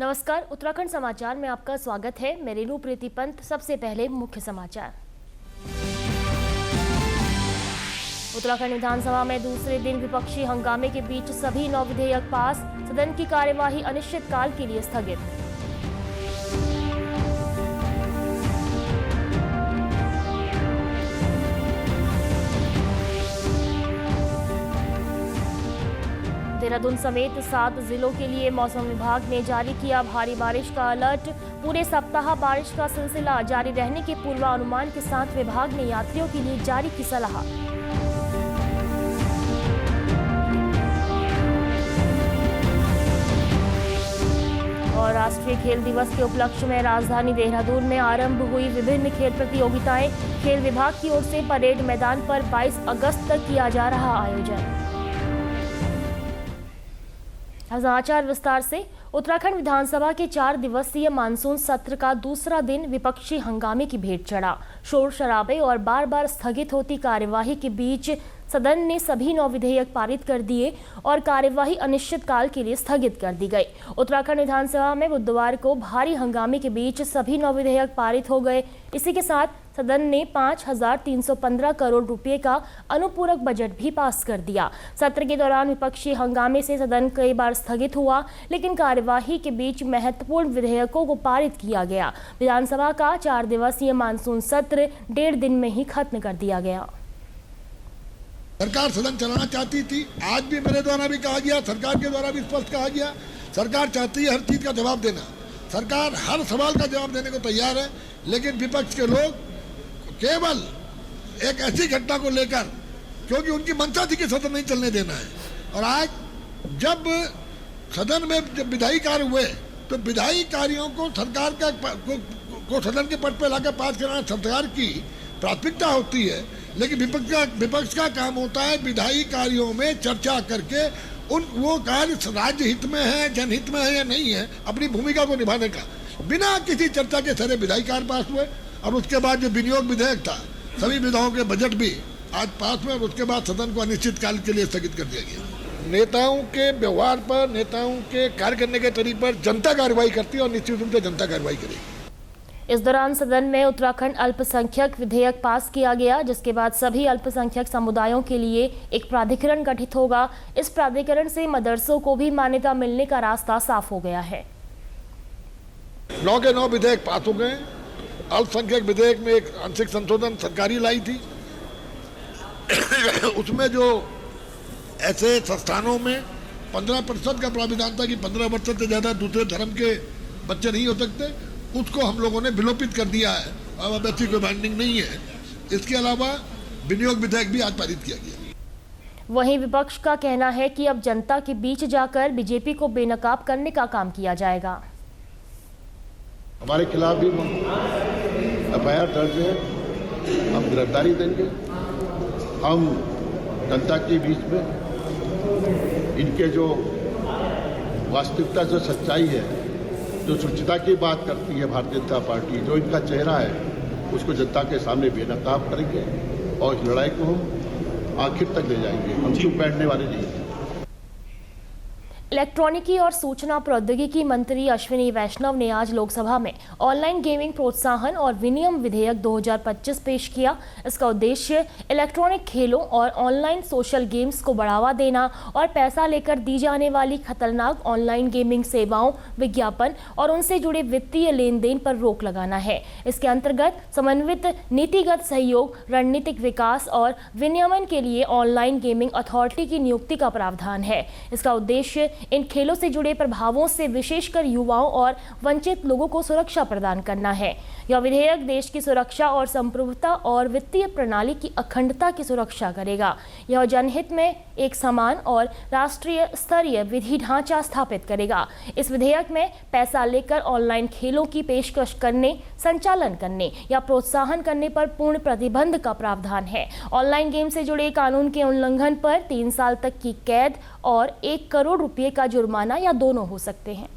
नमस्कार, उत्तराखंड समाचार में आपका स्वागत है। मैं रेणु प्रीति पंत। सबसे पहले मुख्य समाचार। उत्तराखंड विधानसभा में दूसरे दिन विपक्षी हंगामे के बीच सभी 9 विधेयक पास, सदन की कार्यवाही अनिश्चितकाल के लिए स्थगित। देहरादून समेत 7 जिलों के लिए मौसम विभाग ने जारी किया भारी बारिश का अलर्ट। पूरे सप्ताह बारिश का सिलसिला जारी रहने के पूर्वानुमान के साथ विभाग ने यात्रियों के लिए जारी की सलाह। और राष्ट्रीय खेल दिवस के उपलक्ष्य में राजधानी देहरादून में आरंभ हुई विभिन्न खेल प्रतियोगिताएं। खेल विभाग की ओर से परेड मैदान पर 22 अगस्त तक किया जा रहा आयोजन। समाचार विस्तार से। उत्तराखंड विधानसभा के 4 दिवसीय मानसून सत्र का दूसरा दिन विपक्षी हंगामे की भेंट चढ़ा। शोर शराबे और बार बार स्थगित होती कार्यवाही के बीच सदन ने सभी 9 विधेयक पारित कर दिए और कार्यवाही अनिश्चितकाल के लिए स्थगित कर दी गई। उत्तराखंड विधानसभा में बुधवार को भारी हंगामे के बीच सभी 9 विधेयक पारित हो गए। इसी के साथ सदन ने 5,315 करोड़ रुपए का अनुपूरक बजट भी पास कर दिया। सत्र के दौरान विपक्षी हंगामे से सदन कई बार स्थगित हुआ, लेकिन कार्यवाही के बीच महत्वपूर्ण विधेयकों को पारित किया गया। विधानसभा का 4 दिवसीय मानसून सत्र 1.5 दिन में ही खत्म कर दिया गया। सरकार सदन चलाना चाहती थी। आज भी मेरे द्वारा भी कहा गया, सरकार के द्वारा भी स्पष्ट कहा गया, सरकार चाहती है हर चीज का जवाब देना। सरकार हर सवाल का जवाब देने को तैयार है, लेकिन विपक्ष के लोग केवल एक ऐसी घटना को लेकर, क्योंकि उनकी मंशा थी कि सदन नहीं चलने देना है, और आज जब सदन में जब विधायी कार्य हुए तो विधायी कार्यों को सरकार को सदन के पट पे लाकर पास कराना सरकार की प्राथमिकता होती है, लेकिन विपक्ष का काम होता है विधायी कार्यों में चर्चा करके वो कार्य राज्य हित में है, जनहित में है या नहीं है, अपनी भूमिका को निभाने का। बिना किसी चर्चा के सारे विधायी कार्य पास हुए, और उसके बाद जो विनियोग विधेयक था, सभी विधाओं के बजट भी आज पास हुए, और उसके बाद सदन को अनिश्चितकाल के लिए स्थगित कर दिया गया। नेताओं के व्यवहार पर, नेताओं के कार्य करने के तरीके पर जनता कार्रवाई करती है, और निश्चित रूप से जनता कार्रवाई करेगी। इस दौरान सदन में उत्तराखंड अल्पसंख्यक विधेयक पास किया गया, जिसके बाद सभी अल्पसंख्यक समुदायों के लिए एक प्राधिकरण गठित होगा। इस प्राधिकरण से मदरसों को भी मान्यता मिलने का रास्ता साफ हो गया है। 9 के 9 विधेयक पास हो गए। अल्पसंख्यक विधेयक में एक आंशिक संशोधन सरकारी लाई थी। उसमें जो ऐसे संस्थानों में 15% का प्राविधान था कि 15 वर्ष से ज्यादा दूसरे धर्म के बच्चे नहीं हो सकते, उसको हम लोगों ने विलोपित कर दिया है। अब ऐसी कोई बाइंडिंग नहीं है। इसके अलावा विनियोग विधेयक भी आज पारित किया गया। वहीं विपक्ष का कहना है कि अब जनता के बीच जाकर बीजेपी को बेनकाब करने का काम किया जाएगा। हमारे खिलाफ भी FIR दर्ज है, हम गिरफ्तारी देंगे। हम जनता के बीच में इनके जो वास्तविकता, जो सच्चाई है, जो शुचिता की बात करती है भारतीय जनता पार्टी, जो इनका चेहरा है, उसको जनता के सामने बेनकाब करेंगे और इस लड़ाई को हम आखिर तक ले जाएंगे। हम चुप बैठने वाले नहीं हैं। इलेक्ट्रॉनिकी और सूचना प्रौद्योगिकी मंत्री अश्विनी वैष्णव ने आज लोकसभा में ऑनलाइन गेमिंग प्रोत्साहन और विनियम विधेयक 2025 पेश किया। इसका उद्देश्य इलेक्ट्रॉनिक खेलों और ऑनलाइन सोशल गेम्स को बढ़ावा देना और पैसा लेकर दी जाने वाली खतरनाक ऑनलाइन गेमिंग सेवाओं, विज्ञापन और उनसे जुड़े वित्तीय लेन देन पर रोक लगाना है। इसके अंतर्गत समन्वित नीतिगत सहयोग, रणनीतिक विकास और विनियमन के लिए ऑनलाइन गेमिंग अथॉरिटी की नियुक्ति का प्रावधान है। इसका उद्देश्य इन खेलों से जुड़े प्रभावों से विशेषकर युवाओं और वंचित लोगों को सुरक्षा प्रदान करना है। यह विधेयक देश की सुरक्षा और संप्रभुता और वित्तीय प्रणाली की अखंडता की सुरक्षा करेगा। यह जनहित में एक समान और राष्ट्रीय स्तरीय विधि ढांचा स्थापित करेगा। इस विधेयक में पैसा लेकर ऑनलाइन खेलों की पेशकश करने, संचालन करने या प्रोत्साहन करने पर पूर्ण प्रतिबंध का प्रावधान है। ऑनलाइन गेम से जुड़े कानून के उल्लंघन पर 3 साल तक की कैद और 1 करोड़ रुपए का जुर्माना या दोनों हो सकते हैं।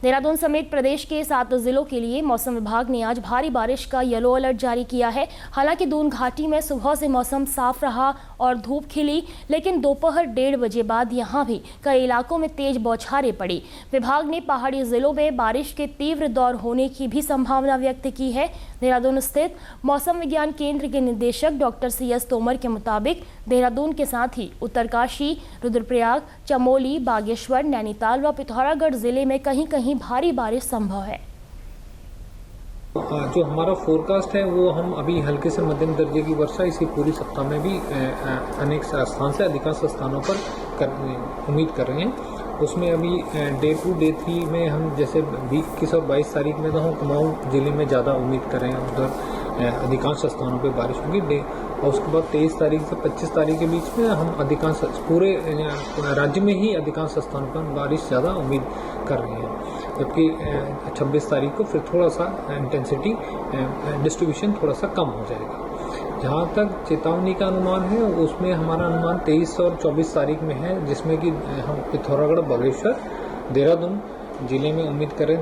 देहरादून समेत प्रदेश के 7 जिलों के लिए मौसम विभाग ने आज भारी बारिश का येलो अलर्ट जारी किया है। हालांकि दून घाटी में सुबह से मौसम साफ रहा और धूप खिली, लेकिन दोपहर 1:30 बजे बाद यहां भी कई इलाकों में तेज बौछारें पड़ी। विभाग ने पहाड़ी जिलों में बारिश के तीव्र दौर होने की भी संभावना व्यक्त की है। देहरादून स्थित मौसम विज्ञान केंद्र के निदेशक डॉक्टर CS तोमर के मुताबिक देहरादून के साथ ही उत्तरकाशी, रुद्रप्रयाग, चमोली, बागेश्वर, नैनीताल व पिथौरागढ़ जिले में कहीं कहीं भारी बारिश संभव है। जो हमारा फोरकास्ट है वो हम अभी हल्के से मध्यम दर्जे की वर्षा इसी पूरी सप्ताह में भी अनेक स्थान से अधिकांश स्थानों पर उम्मीद कर रहे हैं। उसमें अभी डे 2 डे 3 में हम जैसे 21 और 22 तारीख में तो हम कुमाऊं जिले में ज़्यादा उम्मीद कर रहे हैं, उधर अधिकांश स्थानों पे बारिश होगी। और उसके बाद 23 तारीख से 25 तारीख के बीच में हम अधिकांश पूरे राज्य में ही अधिकांश स्थानों पर बारिश ज़्यादा उम्मीद कर रहे हैं। जबकि 26 तारीख को फिर थोड़ा सा इंटेंसिटी डिस्ट्रीब्यूशन थोड़ा सा कम हो जाएगा। जहाँ तक चेतावनी का अनुमान है उसमें हमारा अनुमान 23 और 24 तारीख में है, जिसमें कि हम पिथौरागढ़, बागेश्वर, देहरादून जिले में उम्मीद करें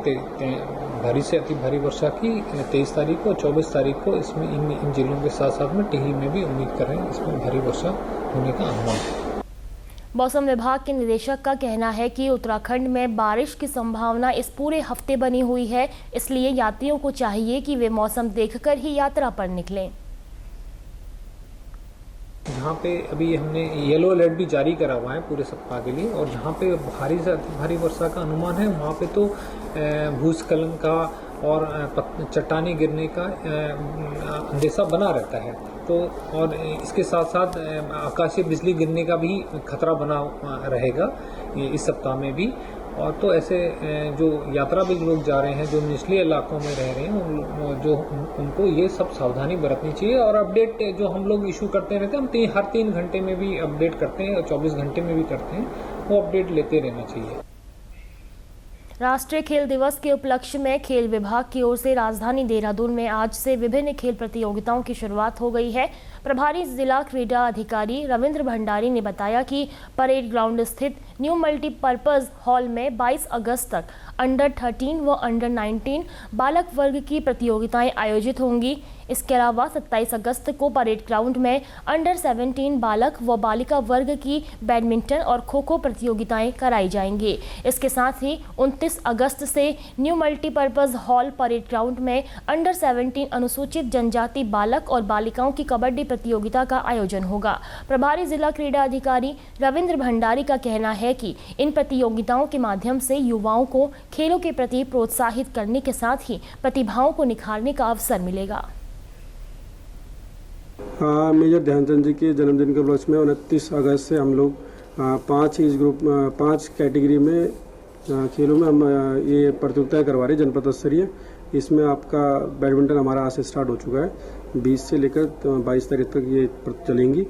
भारी से अति भारी वर्षा की 23 तारीख को और 24 तारीख को इसमें इन जिलों के साथ साथ में टिहरी में भी उम्मीद कर रहे हैं, इसमें भारी वर्षा होने का अनुमान है। मौसम विभाग के निदेशक का कहना है कि उत्तराखंड में बारिश की संभावना इस पूरे हफ्ते बनी हुई है, इसलिए यात्रियों को चाहिए कि वे मौसम देखकर ही यात्रा पर निकलें। जहाँ पे अभी हमने येलो अलर्ट भी जारी करा हुआ है पूरे सप्ताह के लिए, और जहाँ पे भारी से अति भारी वर्षा का अनुमान है वहाँ पे तो भूस्खलन का और चट्टाने गिरने का अंदेशा बना रहता है। तो और इसके साथ साथ आकाशीय बिजली गिरने का भी खतरा बना रहेगा इस सप्ताह में भी। और तो ऐसे जो यात्रा पे लोग जा रहे हैं, जो निचले इलाकों में रह रहे हैं, जो उनको ये सब सावधानी बरतनी चाहिए। और अपडेट जो हम लोग इशू करते रहते हैं, हम हर 3 घंटे में भी अपडेट करते हैं और 24 घंटे में भी करते हैं, वो अपडेट लेते रहना चाहिए। राष्ट्रीय खेल दिवस के उपलक्ष्य में खेल विभाग की ओर से राजधानी देहरादून में आज से विभिन्न खेल प्रतियोगिताओं की शुरुआत हो गई है। प्रभारी जिला क्रीडा अधिकारी रविंद्र भंडारी ने बताया कि परेड ग्राउंड स्थित न्यू मल्टीपर्पज हॉल में 22 अगस्त तक अंडर 13 व अंडर 19 बालक वर्ग की प्रतियोगिताएं आयोजित होंगी। इसके अलावा 27 अगस्त को परेड ग्राउंड में अंडर 17 बालक व बालिका वर्ग की बैडमिंटन और खो खो प्रतियोगिताएं कराई जाएंगी। इसके साथ ही 29 अगस्त से new multipurpose hall parade ground में अंडर 17 अनुसूचित जनजाति बालक और बालिकाओं की कबड्डी प्रतियोगिता का आयोजन होगा। प्रभारी जिला क्रीडा अधिकारी रविंद्र भंडारी का कहना है कि इन प्रतियोगिताओं के माध्यम से युवाओं को खेलों के प्रति प्रोत्साहित करने के साथ ही प्रतिभाओं को निखारने का अवसर मिलेगा। मेजर ध्यानचंद जी के जन्मदिन के उपलक्ष्य में 29 अगस्त से हम लोग 5 कैटेगरी में खेलों में हम ये प्रतियोगिताएं करवा रहे हैं जनपद स्तरीय। इसमें आपका बैडमिंटन हमारा आज से स्टार्ट हो चुका है, 20 से लेकर 22 तारीख तक ये चलेंगी।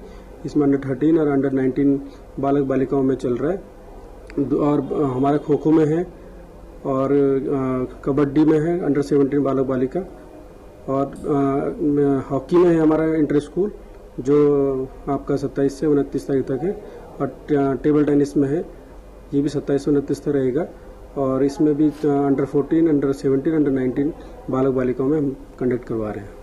इसमें अंडर 13 और अंडर 19 बालक बालिकाओं में चल रहा है, और हमारा खो खो में है और कबड्डी में है अंडर 17 बालक बालिका, और हॉकी में है हमारा इंटर स्कूल जो आपका 27 से 29 तारीख तक है, और टेबल टेनिस में है, ये भी 27 से 29 तक रहेगा। और इसमें भी अंडर 14, अंडर 17, अंडर 19 बालक बालिकाओं में हम कंडक्ट करवा रहे हैं।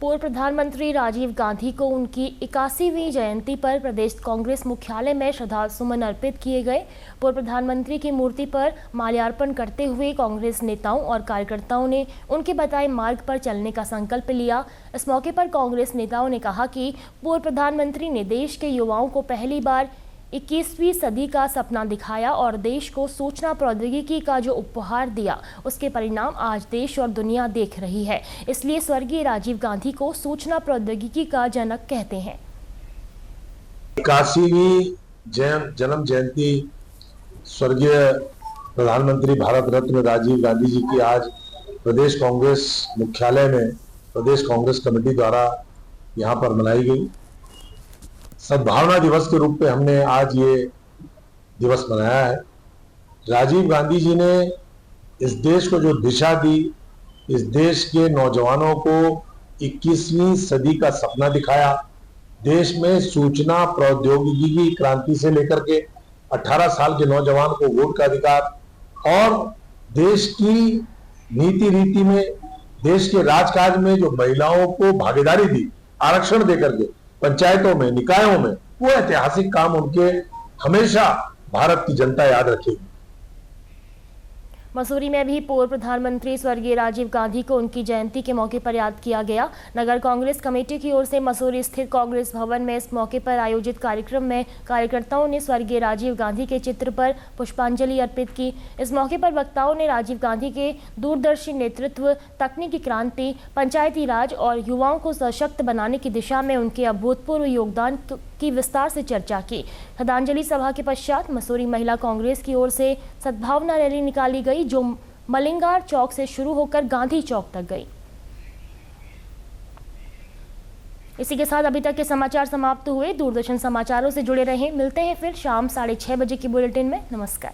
पूर्व प्रधानमंत्री राजीव गांधी को उनकी 81वीं जयंती पर प्रदेश कांग्रेस मुख्यालय में श्रद्धासुमन अर्पित किए गए। पूर्व प्रधानमंत्री की मूर्ति पर माल्यार्पण करते हुए कांग्रेस नेताओं और कार्यकर्ताओं ने उनके बताए मार्ग पर चलने का संकल्प लिया। इस मौके पर कांग्रेस नेताओं ने कहा कि पूर्व प्रधानमंत्री ने देश के युवाओं को पहली बार 21वीं सदी का सपना दिखाया और देश को सूचना प्रौद्योगिकी का जो उपहार दिया उसके परिणाम आज देश और दुनिया देख रही है। इसलिए स्वर्गीय राजीव गांधी को सूचना प्रौद्योगिकी का जनक कहते हैं। 81वीं जन्म जयंती स्वर्गीय प्रधानमंत्री भारत रत्न राजीव गांधी जी की आज प्रदेश कांग्रेस मुख्यालय में प्रदेश कांग्रेस कमेटी द्वारा यहाँ पर मनाई गई। सद्भावना दिवस के रूप में हमने आज ये दिवस मनाया है। राजीव गांधी जी ने इस देश को जो दिशा दी, इस देश के नौजवानों को 21वीं सदी का सपना दिखाया। देश में सूचना प्रौद्योगिकी की क्रांति से लेकर के 18 साल के नौजवान को वोट का अधिकार, और देश की नीति रीति में, देश के राजकाज में जो महिलाओं को भागीदारी दी आरक्षण देकर के पंचायतों में, निकायों में, वो ऐतिहासिक काम उनके हमेशा भारत की जनता याद रखेगी। मसूरी में भी पूर्व प्रधानमंत्री स्वर्गीय राजीव गांधी को उनकी जयंती के मौके पर याद किया गया। नगर कांग्रेस कमेटी की ओर से मसूरी स्थित कांग्रेस भवन में इस मौके पर आयोजित कार्यक्रम में कार्यकर्ताओं ने स्वर्गीय राजीव गांधी के चित्र पर पुष्पांजलि अर्पित की। इस मौके पर वक्ताओं ने राजीव गांधी के दूरदर्शी नेतृत्व, तकनीकी क्रांति, पंचायती राज और युवाओं को सशक्त बनाने की दिशा में उनके अभूतपूर्व योगदान की विस्तार से चर्चा की। श्रद्धांजलि सभा के पश्चात मसूरी महिला कांग्रेस की ओर से सद्भावना रैली निकाली गई, जो मलिंगार चौक से शुरू होकर गांधी चौक तक गई। इसी के साथ अभी तक के समाचार समाप्त हुए। दूरदर्शन समाचारों से जुड़े रहें। मिलते हैं फिर शाम 6:30 बजे की बुलेटिन में। नमस्कार।